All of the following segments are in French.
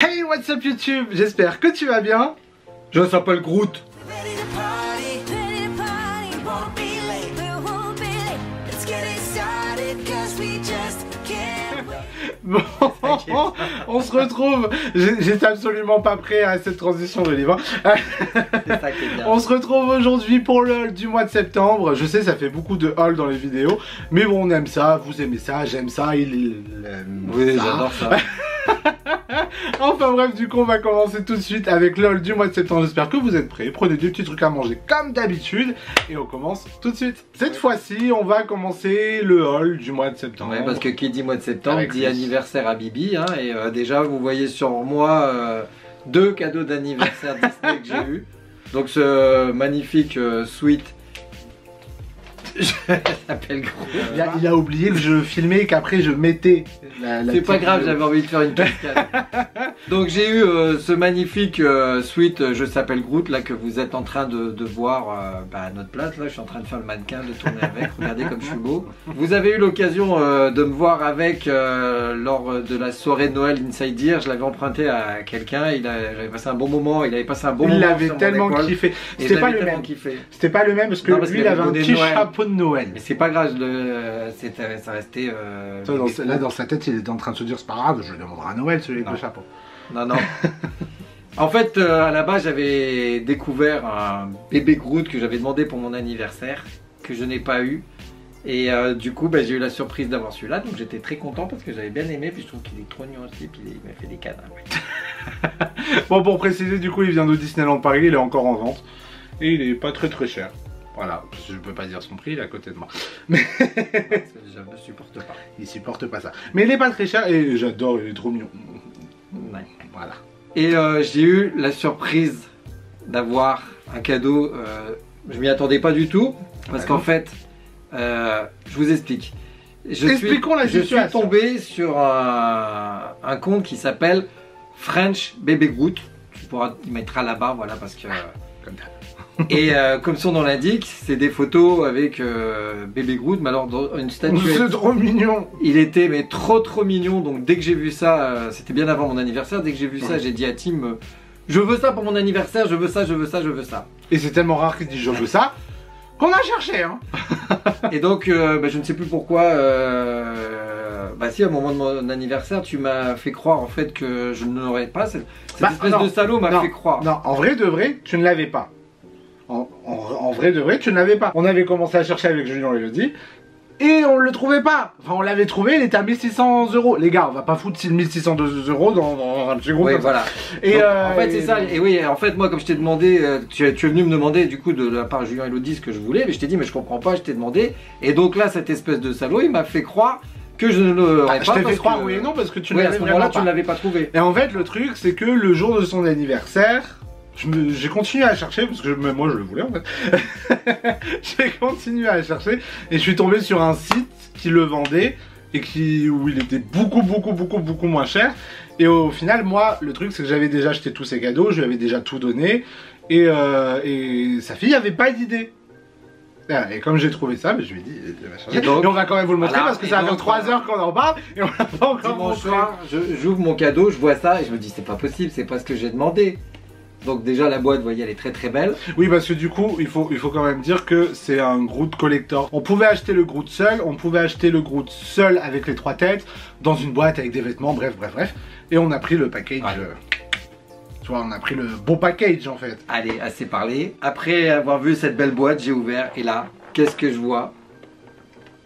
Hey, what's up YouTube? J'espère que tu vas bien. Je m'appelle Groot. Bon, on se retrouve. J'étais absolument pas prêt à cette transition de livre. On se retrouve aujourd'hui pour le haul du mois de septembre. Je sais, ça fait beaucoup de haul dans les vidéos, mais bon, on aime ça, vous aimez ça, j'aime ça, il aime oui, j'adore ça. Enfin bref, du coup on va commencer tout de suite avec le haul du mois de septembre. J'espère que vous êtes prêts. Prenez des petits trucs à manger comme d'habitude et on commence tout de suite. Cette fois-ci on va commencer le haul du mois de septembre. Ouais, parce que qui dit mois de septembre avec dit anniversaire à Bibi hein, et déjà vous voyez sur moi deux cadeaux d'anniversaire Disney que j'ai eu. Donc ce magnifique sweat. Je s'appelle Groot. Il a oublié que je filmais et qu'après je mettais la c'est pas grave, j'avais envie de faire une cascade. Donc j'ai eu ce magnifique suite Je s'appelle Groot là que vous êtes en train de voir à notre place. Là je suis en train de faire le mannequin, de tourner avec. Regardez comme je suis beau. Vous avez eu l'occasion de me voir avec lors de la soirée de Noël Inside Ear. Je l'avais emprunté à quelqu'un. J'avais passé un bon moment. Il avait passé un bon moment. Il avait tellement kiffé. C'était pas le même. C'était pas le même parce que lui il avait un petit chapeau de Noël. Mais c'est pas grave, ça restait. Là dans sa tête il était en train de se dire c'est pas grave, je lui demanderai à Noël celui avec le chapeau. Non, non. En fait, à la base, j'avais découvert un bébé Groot que j'avais demandé pour mon anniversaire, que je n'ai pas eu. Et du coup, j'ai eu la surprise d'avoir celui-là, donc j'étais très content parce que j'avais bien aimé. Puis je trouve qu'il est trop mignon aussi, puis il m'a fait des câlins. Ouais. Bon, pour préciser, du coup, il vient de Disneyland Paris, il est encore en vente. Et il est pas très cher. Voilà, je peux pas dire son prix, il est à côté de moi. Mais je ne supporte pas. Il supporte pas ça. Mais il est pas très cher et j'adore, il est trop mignon. Ouais. Voilà. Et j'ai eu la surprise d'avoir un cadeau. Je m'y attendais pas du tout. Parce qu'en fait, je vous explique. Je suis tombé sur un compte qui s'appelle French Baby Groot. Tu mettras là-bas, voilà, parce que... Comme ça. Et comme son nom l'indique, c'est des photos avec bébé Groot, mais alors dans une statuette. C'est trop mignon. Il était mais trop mignon, donc dès que j'ai vu ça, c'était bien avant mon anniversaire, dès que j'ai vu ça, j'ai dit à Tim, je veux ça pour mon anniversaire, je veux ça, je veux ça, je veux ça. Et c'est tellement rare qu'il dit je veux ça, qu'on a cherché hein. Et donc, je ne sais plus pourquoi, si à un moment de mon anniversaire, tu m'as fait croire en fait que je ne l'aurais pas, cette espèce de salaud m'a fait croire. Non, en vrai de vrai, tu ne l'avais pas. En vrai de vrai, tu ne l'avais pas. On avait commencé à chercher avec Julien et Elodie et on le trouvait pas. Enfin, on l'avait trouvé, il était à 1600 €. Les gars, on va pas foutre 1600 € dans un petit groupe. Oui, voilà. Et donc, en fait, c'est ça. Et oui, en fait, moi, comme je t'ai demandé, tu es venu me demander du coup de la part de Julien et Elodie ce que je voulais, mais je t'ai dit, mais je comprends pas, je t'ai demandé. Et donc là, cette espèce de salaud, il m'a fait croire que je ne l'aurais pas. Je t'ai fait croire oui et non parce que tu ne l'avais vraiment pas. Tu ne l'avais pas trouvé. Et en fait, le truc, c'est que le jour de son anniversaire. J'ai continué à chercher parce que moi je le voulais en fait. J'ai continué à chercher et je suis tombé sur un site qui le vendait et où il était beaucoup moins cher. Et au final, moi, le truc c'est que j'avais déjà acheté tous ses cadeaux, je lui avais déjà tout donné et sa fille avait pas d'idée. Et comme j'ai trouvé ça, je lui ai dit, et on va quand même vous le montrer parce que ça va faire 3 heures qu'on en parle et on l'a pas encore montré. J'ouvre mon cadeau, je vois ça et je me dis c'est pas possible, c'est pas ce que j'ai demandé. Donc déjà la boîte, vous voyez, elle est très belle. Oui, parce que du coup, il faut quand même dire que c'est un Groot collector. On pouvait acheter le Groot seul, on pouvait acheter le Groot seul avec les 3 têtes, dans une boîte avec des vêtements, bref. Et on a pris le package, tu vois, on a pris le beau package en fait. Allez, assez parlé. Après avoir vu cette belle boîte, j'ai ouvert et là, qu'est-ce que je vois?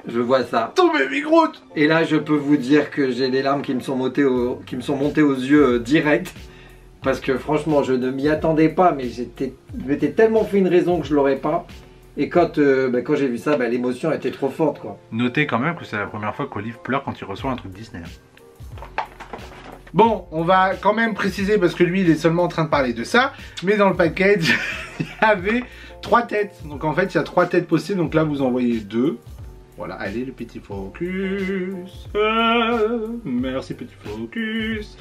Je vois ça. Ton baby Groot. Et là, je peux vous dire que j'ai les larmes qui me sont montées aux yeux direct. Parce que franchement, je ne m'y attendais pas, mais je m'étais tellement fait une raison que je l'aurais pas. Et quand j'ai vu ça, l'émotion était trop forte, quoi. Notez quand même que c'est la première fois qu'Olive pleure quand il reçoit un truc Disney. Bon, on va quand même préciser parce que lui, il est seulement en train de parler de ça. Mais dans le package, il y avait 3 têtes. Donc en fait, il y a 3 têtes possibles. Donc là, vous en voyez 2. Voilà, allez, le petit focus. Merci, petit focus.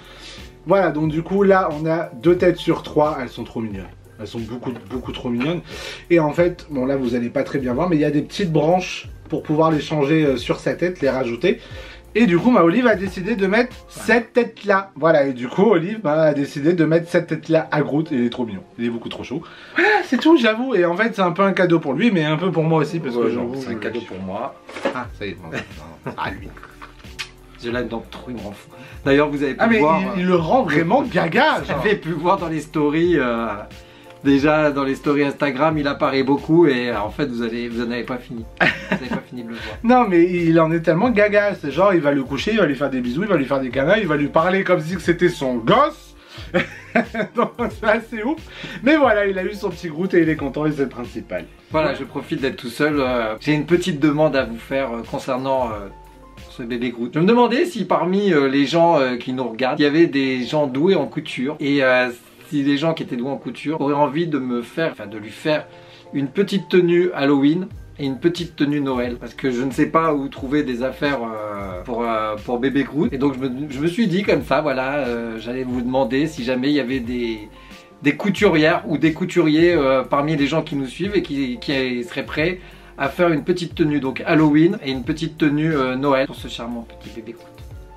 Voilà, donc du coup, là, on a 2 têtes sur 3. Elles sont trop mignonnes. Elles sont beaucoup trop mignonnes. Et en fait, bon, là, vous allez pas très bien voir, mais il y a des petites branches pour pouvoir les changer sur sa tête, les rajouter. Et du coup, Olive a décidé de mettre cette tête-là. Voilà, et du coup, Olive a décidé de mettre cette tête-là à Groot. Et il est trop mignon. Il est beaucoup trop chaud. Voilà, c'est tout, j'avoue. Et en fait, c'est un peu un cadeau pour lui, mais un peu pour moi aussi. Parce que c'est un cadeau pour moi. Ah, ça y est. Ah, lui. J'ai la dent trop, il me rend fou. D'ailleurs, vous avez pu mais voir... il le rend vraiment gaga. Vous avez pu voir dans les stories... Déjà dans les stories Instagram, il apparaît beaucoup et en fait vous n'en avez pas fini. Vous n'avez pas fini de le voir. Non mais il en est tellement gaga, c'est genre il va le coucher, il va lui faire des bisous, il va lui faire des câlins, il va lui parler comme si c'était son gosse. Donc c'est assez ouf. Mais voilà, il a eu son petit Groot et il est content et c'est le principal. Voilà, je profite d'être tout seul. J'ai une petite demande à vous faire concernant ce bébé Groot. Je me demandais si parmi les gens qui nous regardent, il y avait des gens doués en couture et si les gens qui étaient doués en couture auraient envie de lui faire une petite tenue Halloween et une petite tenue Noël, parce que je ne sais pas où trouver des affaires pour bébé Groot. Et donc je me suis dit comme ça, voilà, j'allais vous demander si jamais il y avait des couturières ou des couturiers parmi les gens qui nous suivent et qui seraient prêts à faire une petite tenue donc Halloween et une petite tenue Noël pour ce charmant petit bébé Groot.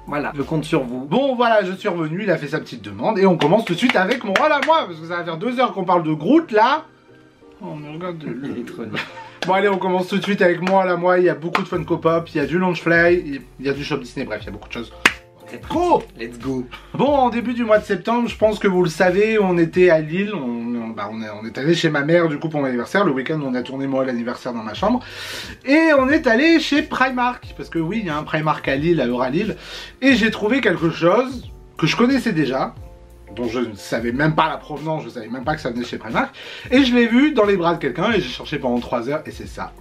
Voilà, je compte sur vous. Bon voilà, je suis revenu, il a fait sa petite demande et on commence tout de suite avec mon rôle à moi, parce que ça va faire 2 heures qu'on parle de Groot là. Oh mais regarde il est trop nul. Bon allez, on commence tout de suite avec moi là, il y a beaucoup de Funko Pop, il y a du Launchfly, il y a du Shop Disney, bref, il y a beaucoup de choses. Go! Let's go! Bon, en début du mois de septembre, je pense que vous le savez, on était à Lille, on est allé chez ma mère du coup pour mon anniversaire, le week-end on a tourné moi l'anniversaire dans ma chambre, et on est allé chez Primark, parce que oui, il y a un Primark à Lille, à Euralille, et j'ai trouvé quelque chose que je connaissais déjà, dont je ne savais même pas la provenance, je savais même pas que ça venait chez Primark, et je l'ai vu dans les bras de quelqu'un, et j'ai cherché pendant 3 heures, et c'est ça.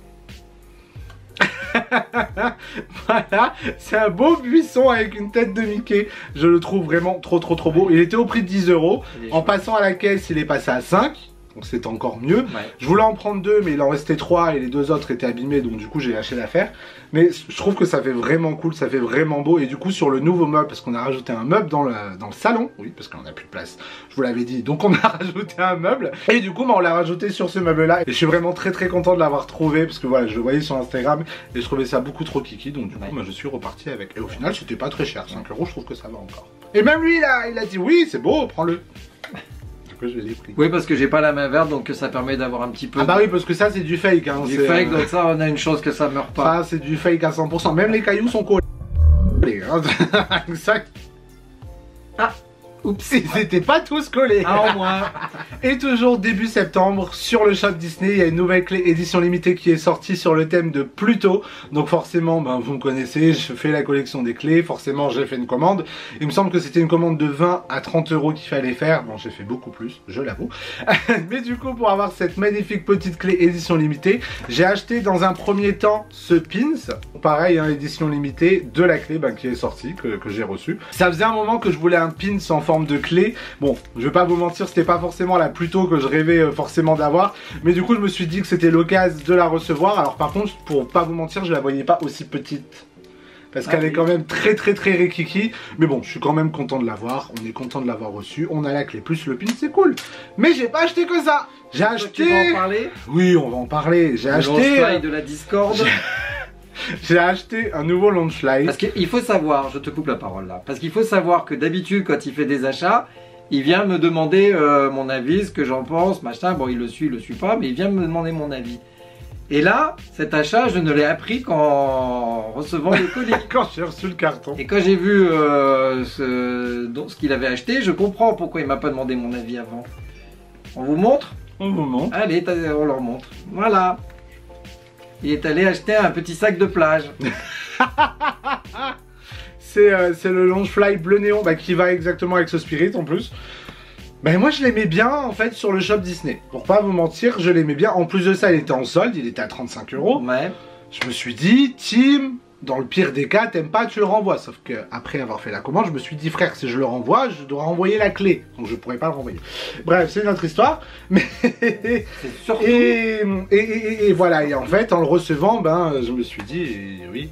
Voilà, c'est un beau buisson avec une tête de Mickey. Je le trouve vraiment trop beau. Il était au prix de 10 €. En passant à la caisse, il est passé à 5. Donc c'était encore mieux. Ouais. Je voulais en prendre 2, mais il en restait 3 et les 2 autres étaient abîmés, donc du coup j'ai lâché l'affaire. Mais je trouve que ça fait vraiment cool, ça fait vraiment beau. Et du coup sur le nouveau meuble, parce qu'on a rajouté un meuble dans le salon, oui, parce qu'on n'a plus de place, je vous l'avais dit, donc on a rajouté un meuble. Et du coup on l'a rajouté sur ce meuble là. Et je suis vraiment très content de l'avoir trouvé, parce que voilà, je le voyais sur Instagram et je trouvais ça beaucoup trop kiki. Donc du coup je suis reparti avec. Et au final c'était pas très cher, 5 €, je trouve que ça va encore. Et même lui là, il a dit oui c'est beau, prends-le. Je l'ai pris. Oui, parce que j'ai pas la main verte, donc ça permet d'avoir un petit peu. Ah bah oui, parce que ça c'est du fake. Hein, du fake, donc ça on a une chance que ça meurt pas. Ça c'est du fake à 100%. Même les cailloux sont collés. Ça... Ah, oups, ils étaient pas tous collés. Ah au moins. Et toujours début septembre, sur le shop Disney, il y a une nouvelle clé édition limitée qui est sortie sur le thème de Pluto. Donc forcément, vous me connaissez, je fais la collection des clés, forcément j'ai fait une commande. Il me semble que c'était une commande de 20 à 30 € qu'il fallait faire. Bon, j'ai fait beaucoup plus, je l'avoue. Mais du coup, pour avoir cette magnifique petite clé édition limitée, j'ai acheté dans un premier temps ce pins. Pareil, hein, édition limitée de la clé qui est sortie, que j'ai reçue. Ça faisait un moment que je voulais un pins en forme de clé. Bon, je vais pas vous mentir, c'était pas forcément la Pluto que je rêvais forcément d'avoir, mais du coup je me suis dit que c'était l'occasion de la recevoir. Alors par contre, pour pas vous mentir, je la voyais pas aussi petite, parce qu'elle est quand même très rikiki, mais bon, je suis quand même content de l'avoir, on est content de l'avoir reçu, on a la clé plus le pin, c'est cool. Mais j'ai pas acheté que ça, j'ai acheté... Tu vas en parler? Oui, on va en parler, j'ai acheté... de la Discord. J'ai acheté un nouveau Launchfly. Parce qu'il faut savoir, je te coupe la parole là, parce qu'il faut savoir que d'habitude quand il fait des achats, il vient me demander mon avis, ce que j'en pense, machin. Bon, il le suit pas, mais il vient me demander mon avis. Et là, cet achat, je ne l'ai appris qu'en recevant le colis. Quand j'ai reçu le carton. Et quand j'ai vu ce qu'il avait acheté, je comprends pourquoi il m'a pas demandé mon avis avant. On vous montre? On vous montre. Allez, on leur montre. Voilà. Il est allé acheter un petit sac de plage. C'est le Launchfly bleu néon qui va exactement avec ce Spirit en plus. Moi je l'aimais bien en fait sur le shop Disney. Pour pas vous mentir, je l'aimais bien. En plus de ça, il était en solde, il était à 35 €. Ouais. Je me suis dit, Tim, dans le pire des cas, t'aimes pas, tu le renvoies. Sauf que après avoir fait la commande, je me suis dit, frère, si je le renvoie, je dois renvoyer la clé. Donc je pourrais pas le renvoyer. Bref, c'est notre histoire. Mais surtout... et voilà. Et en fait, en le recevant, je me suis dit, oui.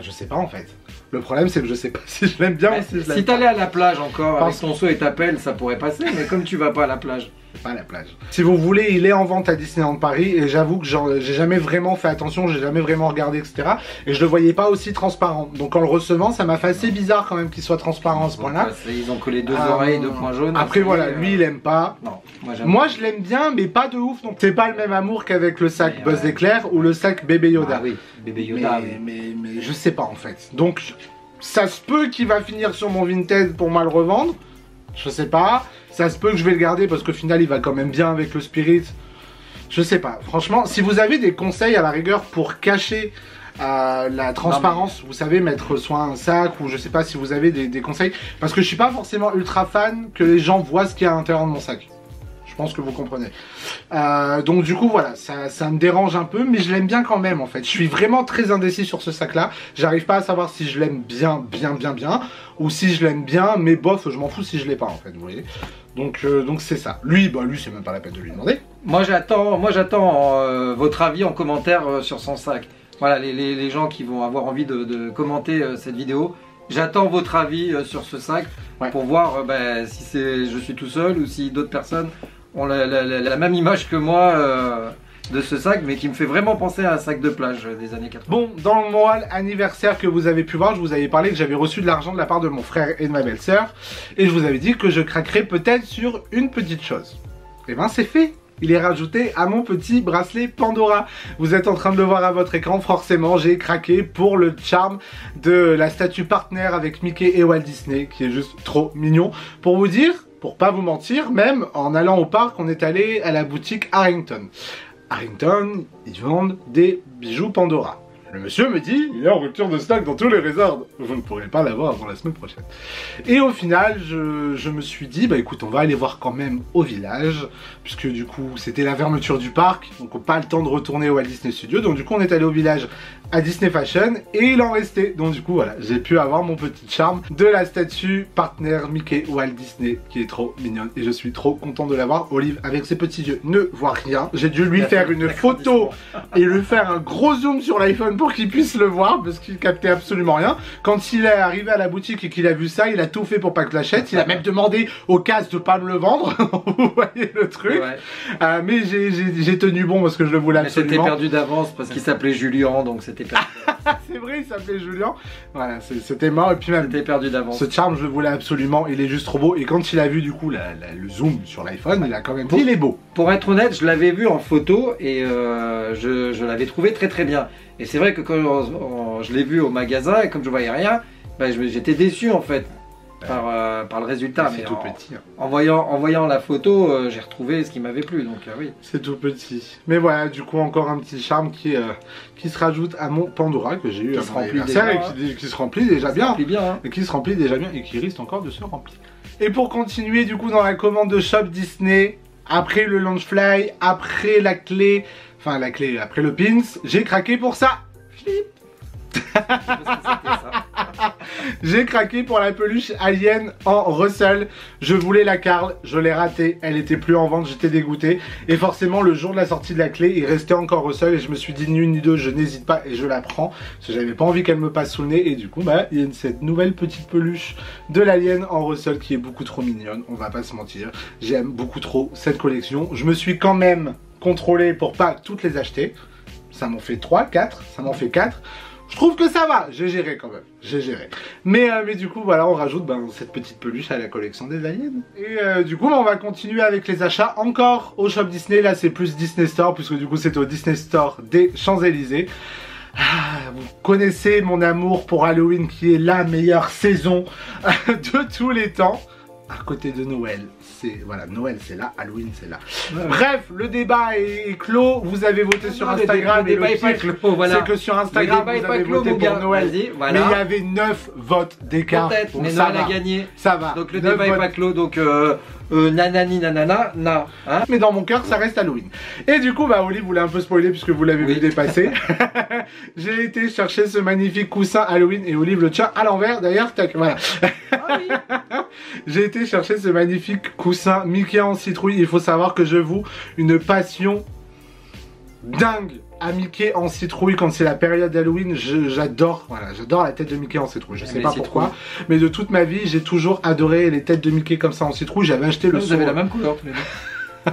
Je sais pas en fait. Le problème c'est que je sais pas si je l'aime bien ou si je l'aime pas. Si t'allais à la plage encore avec ton seau et ta pelle, ça pourrait passer, mais comme tu vas pas à la plage. c'est pas la plage. Si vous voulez, il est en vente à Disneyland Paris et j'avoue que j'ai jamais vraiment fait attention, j'ai jamais vraiment regardé, etc. Et je le voyais pas aussi transparent. Donc en le recevant, ça m'a fait assez bizarre quand même qu'il soit transparent à ce point-là. Ils ont collé 2 oreilles, 2 points jaunes. Après voilà, lui il aime pas. Non, moi je l'aime bien, mais pas de ouf. Donc c'est pas le même amour qu'avec le sac Buzz d'éclair ou le sac Bébé Yoda. Ah oui, Bébé Yoda. Mais je sais pas en fait. Donc ça se peut qu'il va finir sur mon Vinted pour mal revendre. Je sais pas. Ça se peut que je vais le garder parce qu'au final il va quand même bien avec le Spirit. Je sais pas. Franchement, si vous avez des conseils à la rigueur pour cacher la transparence, vous savez, mettre soit un sac ou je sais pas si vous avez des conseils. Parce que je suis pas forcément ultra fan que les gens voient ce qu'il y a à l'intérieur de mon sac. Je pense que vous comprenez. Donc du coup voilà, ça me dérange un peu, mais je l'aime bien quand même en fait. Je suis vraiment très indécis sur ce sac là. J'arrive pas à savoir si je l'aime bien, ou si je l'aime bien, mais bof, je m'en fous si je l'ai pas en fait, vous voyez. Donc c'est ça. Lui c'est même pas la peine de lui demander. Moi j'attends votre avis en commentaire sur son sac. Voilà, les gens qui vont avoir envie de commenter cette vidéo. J'attends votre avis sur ce sac pour voir si je suis tout seul ou si d'autres personnes ont la même image que moi de ce sac, mais qui me fait vraiment penser à un sac de plage des années 80. Bon, dans le moral anniversaire que vous avez pu voir, je vous avais parlé que j'avais reçu de l'argent de la part de mon frère et de ma belle-sœur, et je vous avais dit que je craquerais peut-être sur une petite chose. Et ben c'est fait. Il est rajouté à mon petit bracelet Pandora. Vous êtes en train de le voir à votre écran, forcément j'ai craqué pour le charme de la statue partenaire avec Mickey et Walt Disney, qui est juste trop mignon. Pour vous dire, pour pas vous mentir, même en allant au parc, on est allé à la boutique Harrington. Harrington, ils vendent des bijoux Pandora. Le monsieur me dit, il est en rupture de stock dans tous les resorts. Vous ne pourrez pas l'avoir avant la semaine prochaine. Et au final, je me suis dit, bah écoute, on va aller voir quand même au village, puisque du coup, c'était la fermeture du parc, donc on n'a pas le temps de retourner au Walt Disney Studio. Donc du coup, on est allé au village à Disney Fashion, et il en restait. Donc du coup, voilà, j'ai pu avoir mon petit charme de la statue partenaire Mickey Walt Disney, qui est trop mignonne. Et je suis trop content de l'avoir. Olive, avec ses petits yeux, ne voit rien. J'ai dû lui faire une photo et lui faire un gros zoom sur l'iPhone pour qu'il puisse le voir, parce qu'il captait absolument rien. Quand il est arrivé à la boutique et qu'il a vu ça, il a tout fait pour pas que je l'achète. Il a même demandé au casse de pas me le vendre. Vous voyez le truc. Mais j'ai tenu bon parce que je le voulais absolument. C'était perdu d'avance parce qu'il s'appelait Julien, donc c'était perdu. C'est vrai, il s'appelait Julien. Voilà, c'était mort. Et puis même, c'était perdu d'avance. Ce charme, je le voulais absolument. Il est juste trop beau. Et quand il a vu du coup le zoom sur l'iPhone, il a quand même dit, il est beau. Pour être honnête, je l'avais vu en photo et je l'avais trouvé très très bien. Et c'est vrai que quand je l'ai vu au magasin et comme je voyais rien, j'étais déçu en fait par le résultat. C'est tout petit. En voyant la photo, j'ai retrouvé ce qui m'avait plu. Donc oui. C'est tout petit. Mais voilà, du coup encore un petit charme qui se rajoute à mon Pandora que j'ai eu à mon anniversaire et qui se remplit déjà bien. Et qui se remplit déjà bien et qui risque encore de se remplir. Et pour continuer du coup dans la commande de Shop Disney, après le Launchfly, après la clé, après le pins, j'ai craqué pour ça. Flip. J'ai craqué pour la peluche Alien en Russell. Je voulais la Carl, je l'ai ratée, elle était plus en vente, j'étais dégoûté. Et forcément le jour de la sortie de la clé, il restait encore Russell et je me suis dit ni une ni deux, je n'hésite pas et je la prends. Parce que j'avais pas envie qu'elle me passe sous le nez et du coup il y a cette nouvelle petite peluche de l'Alien en Russell qui est beaucoup trop mignonne, on va pas se mentir. J'aime beaucoup trop cette collection. Je me suis quand même contrôlé pour pas toutes les acheter. Ça m'en fait 3, 4, ça m'en fait 4. Je trouve que ça va, j'ai géré quand même, j'ai géré. Mais du coup, voilà, on rajoute cette petite peluche à la collection des aliens. Et du coup, on va continuer avec les achats encore au Shop Disney. Là, c'est plus Disney Store, puisque du coup, c'est au Disney Store des Champs-Élysées. Vous connaissez mon amour pour Halloween, qui est la meilleure saison de tous les temps. À côté de Noël, voilà, Noël c'est là, Halloween c'est là. Bref, le débat est clos. Vous avez voté sur Instagram. Le débat est pas clos, voilà. C'est que sur Instagram vous avez voté pour Noël. Voilà. Mais il y avait 9 votes d'écart. Peut-être, mais Noël a gagné. Ça va. Donc le débat est pas clos, donc nanani nanana, na. Hein, mais dans mon cœur ça reste Halloween. Et du coup, Oli voulait un peu spoiler puisque vous l'avez vu dépasser. J'ai été chercher ce magnifique coussin Halloween et Olive le tient à l'envers. D'ailleurs, tac, voilà. J'ai été chercher ce magnifique coussin Mickey en citrouille. Il faut savoir que je voue une passion dingue à Mickey en citrouille quand c'est la période d'Halloween. J'adore, voilà, j'adore la tête de Mickey en citrouille. Je sais pas pourquoi, mais de toute ma vie, j'ai toujours adoré les têtes de Mickey comme ça en citrouille. J'avais acheté le. Vous avez la même couleur tous les deux.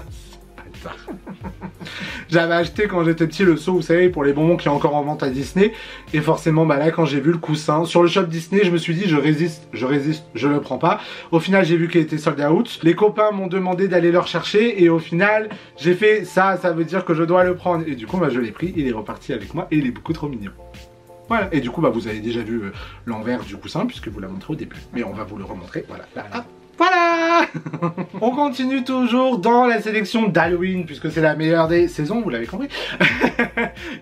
J'avais acheté quand j'étais petit le seau, vous savez, pour les bonbons qui est encore en vente à Disney. Et forcément, bah là, quand j'ai vu le coussin sur le shop Disney, je me suis dit, je résiste, je le prends pas. Au final, j'ai vu qu'il était sold out. Les copains m'ont demandé d'aller le rechercher. Et au final, j'ai fait ça veut dire que je dois le prendre. Et du coup, bah, je l'ai pris. Il est reparti avec moi et il est beaucoup trop mignon. Voilà. Et du coup, bah, vous avez déjà vu l'envers du coussin puisque vous l'avez montré au début. Mais on va vous le remontrer. Voilà. Là, hop. Voilà. On continue toujours dans la sélection d'Halloween puisque c'est la meilleure des saisons, vous l'avez compris.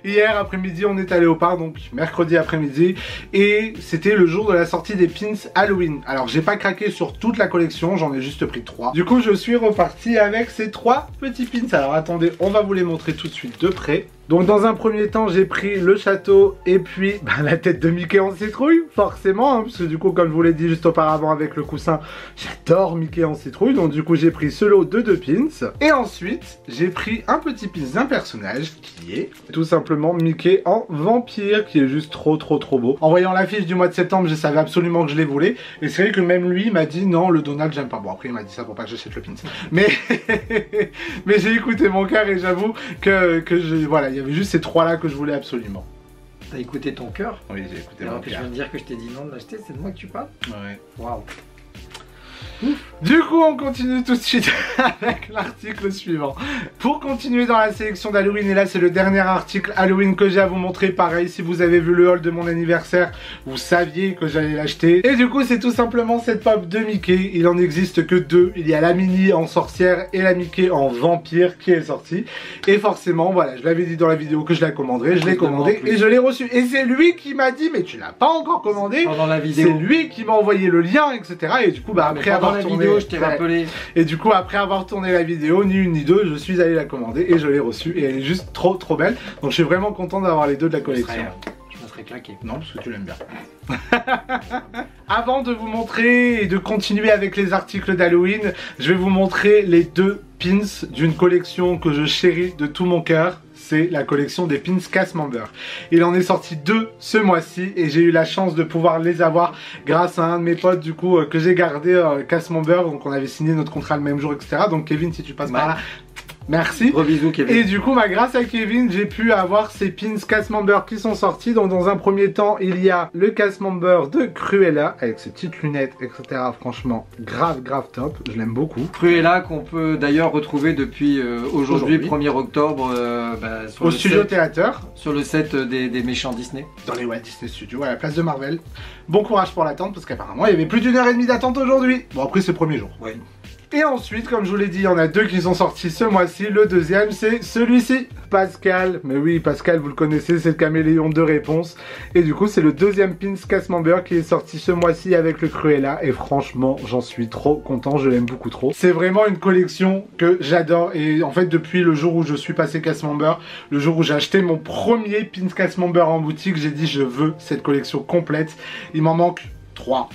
Hier après-midi on est allé au parc, donc mercredi après-midi, et c'était le jour de la sortie des pins Halloween. Alors j'ai pas craqué sur toute la collection, j'en ai juste pris 3. Du coup je suis reparti avec ces 3 petits pins. Alors attendez, on va vous les montrer tout de suite de près. Donc dans un premier temps j'ai pris le château et puis la tête de Mickey en citrouille, forcément, hein, parce que du coup comme je vous l'ai dit juste auparavant avec le coussin, j'adore Mickey en citrouille, donc du coup j'ai pris ce lot de 2 pins. Et ensuite j'ai pris un petit pins d'un personnage qui est tout simplement Mickey en vampire, qui est juste trop beau. En voyant l'affiche du mois de septembre, je savais absolument que je les voulais, et c'est vrai que même lui m'a dit non, le Donald j'aime pas. Bon après il m'a dit ça pour pas que j'achète le pins, mais mais j'ai écouté mon cœur et j'avoue que voilà, il y avait juste ces 3 là que je voulais absolument. T'as écouté ton cœur? Oui, j'ai écouté mon mon cœur. Je cœur. viens de dire que je t'ai dit non de l'acheter, c'est de moi que tu parles? Ouais. Waouh. Du coup, on continue tout de suite avec l'article suivant. Pour continuer dans la sélection d'Halloween, et là c'est le dernier article Halloween que j'ai à vous montrer. Pareil, si vous avez vu le haul de mon anniversaire, vous saviez que j'allais l'acheter. Et du coup, c'est tout simplement cette pop de Mickey. Il en existe que 2. Il y a la Minnie en sorcière et la Mickey en vampire qui est sortie. Et forcément, voilà, je l'avais dit dans la vidéo que je la commanderais. Je l'ai commandé et je l'ai reçu. Et c'est lui qui m'a dit, mais tu l'as pas encore commandé. Pendant la vidéo. C'est lui qui m'a envoyé le lien, etc. Et du coup, bah après avoir la tourné... vidéo, je t'ai rappelé. Et du coup, après avoir tourné la vidéo, ni une ni deux, je suis allé la commander et je l'ai reçue. Et elle est juste trop belle. Donc je suis vraiment content d'avoir les 2 de la collection. Je me serais claqué. Non, parce que tu l'aimes bien. Avant de vous montrer et de continuer avec les articles d'Halloween, je vais vous montrer les 2 pins d'une collection que je chéris de tout mon cœur. C'est la collection des pins Cast Member. Il en est sorti 2 ce mois-ci et j'ai eu la chance de pouvoir les avoir grâce à un de mes potes du coup que j'ai gardé Cast Member. Donc on avait signé notre contrat le même jour, etc. Donc Kevin, si tu passes par là, merci. Gros bisous Kevin. Et du coup, grâce à Kevin, j'ai pu avoir ces pins Cast Member qui sont sortis. Donc dans un premier temps, il y a le Cast Member de Cruella avec ses petites lunettes, etc. Franchement, grave top. Je l'aime beaucoup. Cruella qu'on peut d'ailleurs retrouver depuis aujourd'hui, 1er octobre, au Studio Theater. Sur le set des méchants Disney. Dans les Walt Disney Studios, à la place de Marvel. Bon courage pour l'attente parce qu'apparemment, il y avait plus d'1 heure et demie d'attente aujourd'hui. Bon, après, c'est le premier jour. Oui. Et ensuite, comme je vous l'ai dit, il y en a 2 qui sont sortis ce mois-ci. Le deuxième, c'est celui-ci, Pascal. Mais oui, Pascal, vous le connaissez, c'est le caméléon de réponse. Et du coup, c'est le deuxième pins Cast Member qui est sorti ce mois-ci avec le Cruella. Et franchement, j'en suis trop content, je l'aime beaucoup trop. C'est vraiment une collection que j'adore. Et en fait, depuis le jour où je suis passé Cast Member, le jour où j'ai acheté mon premier pins Cast Member en boutique, j'ai dit je veux cette collection complète. Il m'en manque 3.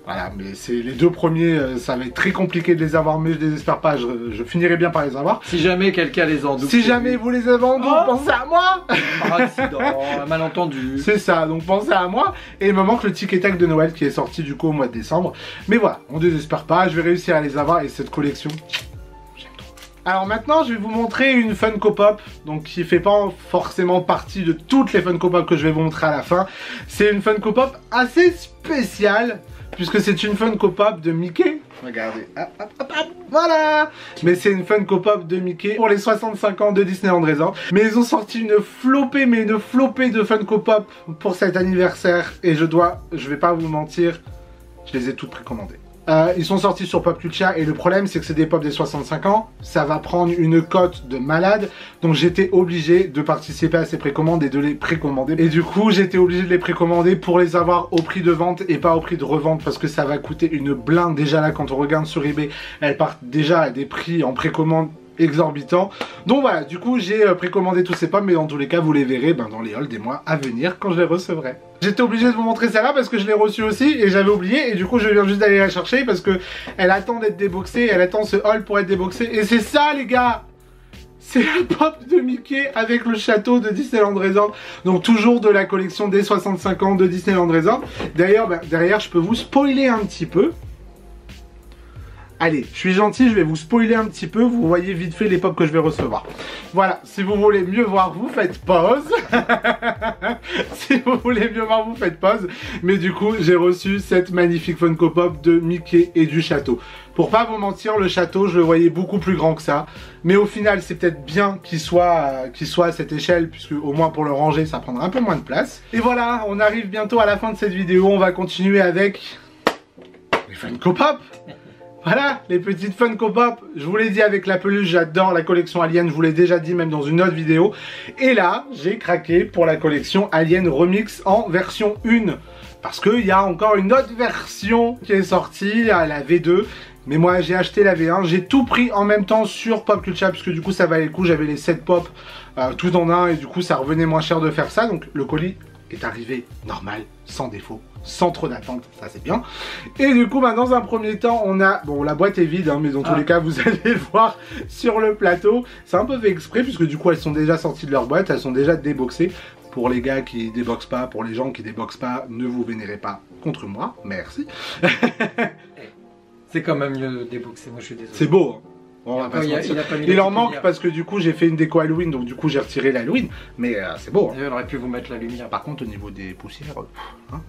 Voilà, mais c'est les 2 premiers, ça va être très compliqué de les avoir, mais je désespère pas, je finirai bien par les avoir. Si jamais quelqu'un les en doute. Si jamais vous les avez en doute, pensez à moi. Par accident, un malentendu. C'est ça, donc pensez à moi. Et il me manque le Tic et Tac de Noël qui est sorti du coup au mois de décembre. Mais voilà, on désespère pas, je vais réussir à les avoir et cette collection... Alors maintenant, je vais vous montrer une Funko Pop, donc qui fait pas forcément partie de toutes les Funko Pop que je vais vous montrer à la fin. C'est une Funko Pop assez spéciale, puisque c'est une Funko Pop de Mickey. Regardez, voilà. Mais c'est une Funko Pop de Mickey pour les 65 ans de Disneyland Resort. Mais ils ont sorti une flopée de Funko Pop pour cet anniversaire. Et je vais pas vous mentir, je les ai toutes précommandées. Ils sont sortis sur Pop Culture et le problème c'est que c'est des pop des 65 ans, ça va prendre une cote de malade, donc j'étais obligé de participer à ces précommandes et de les précommander. Et du coup j'étais obligé de les précommander pour les avoir au prix de vente et pas au prix de revente parce que ça va coûter une blinde. Déjà là quand on regarde sur eBay, elles partent déjà à des prix en précommande exorbitant. Donc voilà, du coup j'ai précommandé tous ces pommes, mais dans tous les cas vous les verrez dans les hauls des mois à venir quand je les recevrai. J'étais obligé de vous montrer celle-là parce que je l'ai reçue aussi et j'avais oublié, et du coup je viens juste d'aller la chercher parce que elle attend d'être déboxée, elle attend ce haul pour être déboxée, et c'est ça les gars, c'est la pop de Mickey avec le château de Disneyland Resort. Donc toujours de la collection des 65 ans de Disneyland Resort. D'ailleurs derrière je peux vous spoiler un petit peu. Allez, je suis gentil, je vais vous spoiler un petit peu, vous voyez vite fait les pop que je vais recevoir. Voilà, si vous voulez mieux voir, vous faites pause. Si vous voulez mieux voir, vous faites pause. Mais du coup, j'ai reçu cette magnifique Funko Pop de Mickey et du château. Pour pas vous mentir, le château, je le voyais beaucoup plus grand que ça. Mais au final, c'est peut-être bien qu'il soit à cette échelle, puisque au moins pour le ranger, ça prendra un peu moins de place. Et voilà, on arrive bientôt à la fin de cette vidéo. On va continuer avec les Funko Pop. Voilà, les petites Funko Pop, je vous l'ai dit avec la peluche, j'adore la collection Alien, je vous l'ai déjà dit même dans une autre vidéo. Et là, j'ai craqué pour la collection Alien Remix en version 1. Parce qu'il y a encore une autre version qui est sortie, la V2. Mais moi, j'ai acheté la V1, j'ai tout pris en même temps sur Pop Culture, puisque du coup, ça valait le coup, j'avais les 7 pop tout en un, et du coup, ça revenait moins cher de faire ça. Donc, le colis est arrivé normal, sans défaut, sans trop d'attente, ça c'est bien. Et du coup, bah, dans un premier temps, on a... Bon, la boîte est vide, hein, mais dans tous les cas, vous allez le voir sur le plateau. C'est un peu fait exprès, puisque du coup, elles sont déjà sorties de leur boîte, elles sont déjà déboxées. Pour les gars qui déboxent pas, pour les gens qui déboxent pas, ne vous vénérez pas contre moi, merci. C'est quand même mieux de déboxer, moi je suis désolé. C'est beau, hein. On va pas se mentir. Il en manque parce que du coup j'ai fait une déco Halloween, donc du coup j'ai retiré l'Halloween, mais c'est beau. Hein. On aurait pu vous mettre la lumière. Par contre au niveau des poussières, hein.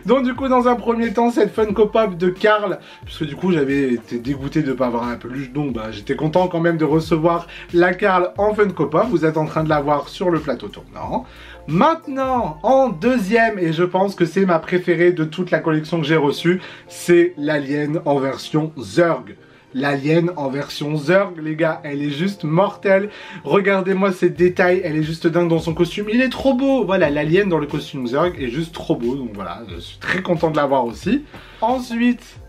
Donc du coup dans un premier temps cette Funko Pop de Carl, puisque du coup j'avais été dégoûté de ne pas avoir un peluche, donc bah, j'étais content quand même de recevoir la Carl en Funko Pop. Vous êtes en train de la voir sur le plateau tournant. Maintenant, en deuxième, et je pense que c'est ma préférée de toute la collection que j'ai reçue, c'est l'Alien en version Zurg. L'Alien en version Zurg, les gars, elle est juste mortelle. Regardez-moi ces détails, elle est juste dingue dans son costume. Il est trop beau. Voilà, l'Alien dans le costume Zurg est juste trop beau. Donc voilà, je suis très content de l'avoir aussi. Ensuite...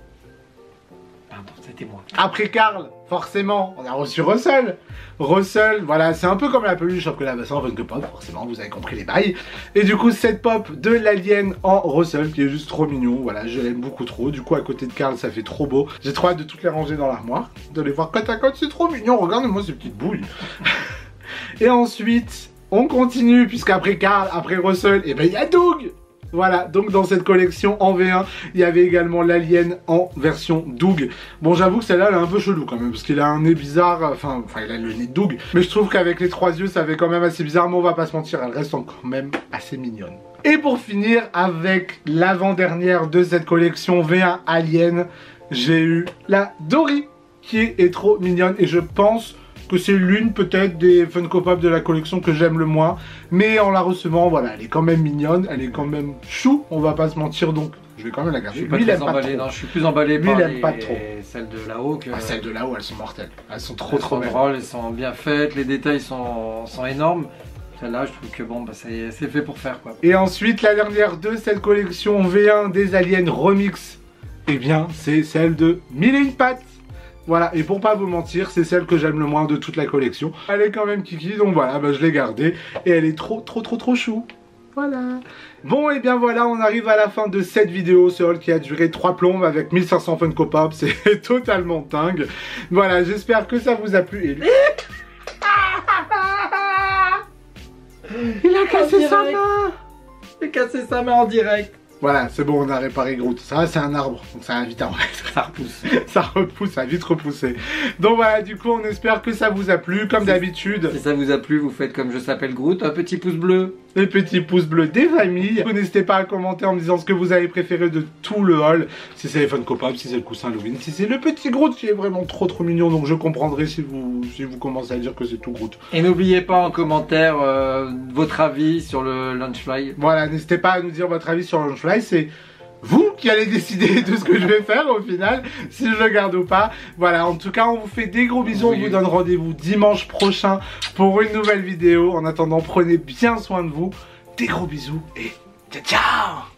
Pardon, c'était moi. Après Carl, forcément, on a reçu Russell. Russell, voilà, c'est un peu comme la peluche, sauf que là, bah, c'est en Funko Pop, forcément, vous avez compris les bails. Et du coup, cette pop de l'Alien en Russell, qui est juste trop mignon, voilà, je l'aime beaucoup trop. Du coup, à côté de Carl, ça fait trop beau. J'ai trop hâte de toutes les ranger dans l'armoire, de les voir côte à côte, c'est trop mignon, regardez-moi ces petites bouilles. Et ensuite, on continue, puisqu'après Carl, après Russell, et ben il y a Doug. Voilà, donc dans cette collection en V1, il y avait également l'Alien en version Doug. Bon, j'avoue que celle-là, elle est un peu chelou quand même, parce qu'il a un nez bizarre, enfin, il a le nez de Doug. Mais je trouve qu'avec les 3 yeux, ça fait quand même assez bizarre, mais on va pas se mentir, elle reste quand même assez mignonne. Et pour finir, avec l'avant-dernière de cette collection V1 Alien, j'ai eu la Dory, qui est trop mignonne, et je pense que c'est l'une peut-être des Funko Pop de la collection que j'aime le moins. Mais en la recevant, voilà, elle est quand même mignonne, elle est quand même chou, on va pas se mentir, donc je vais quand même la garder. Je suis pas très emballé, non, je suis plus emballé par celles de là-haut que... Ah, celles de là-haut, elles sont mortelles, elles sont trop belles. Elles sont bien faites, les détails sont énormes. Celle-là, je trouve que bon, bah, c'est fait pour faire quoi. Et ensuite, la dernière de cette collection V1 des Aliens Remix, eh bien, c'est celle de Mille et une pattes. Voilà, et pour pas vous mentir, c'est celle que j'aime le moins de toute la collection. Elle est quand même kiki, donc voilà, bah, je l'ai gardée. Et elle est trop chou. Voilà. Bon, et bien voilà, on arrive à la fin de cette vidéo, ce haul qui a duré 3 plombes avec 1500 Funko Pop. C'est totalement dingue. Voilà, j'espère que ça vous a plu. Et lui... Il a cassé sa main. Il a cassé sa main en direct. Voilà, c'est bon, on a réparé Groot. Ça, c'est un arbre, donc ça va vite à remettre. Ça repousse. Ça repousse, ça a vite repoussé. Donc voilà, du coup, on espère que ça vous a plu, comme d'habitude. Si ça vous a plu, vous faites comme je s'appelle Groot, un petit pouce bleu. Les petits pouces bleus des familles. N'hésitez pas à commenter en me disant ce que vous avez préféré de tout le haul. Si c'est les Funko Pop, si c'est le coussin Halloween, si c'est le petit Groot qui est vraiment trop mignon. Donc je comprendrai si vous commencez à dire que c'est tout Groot. Et n'oubliez pas en commentaire votre avis sur le Launchfly. Voilà, n'hésitez pas à nous dire votre avis sur le Launchfly. C'est vous qui allez décider de ce que je vais faire au final, si je le garde ou pas. Voilà, en tout cas, on vous fait des gros bisous. Oui. On vous donne rendez-vous dimanche prochain pour une nouvelle vidéo. En attendant, prenez bien soin de vous. Des gros bisous et ciao ciao.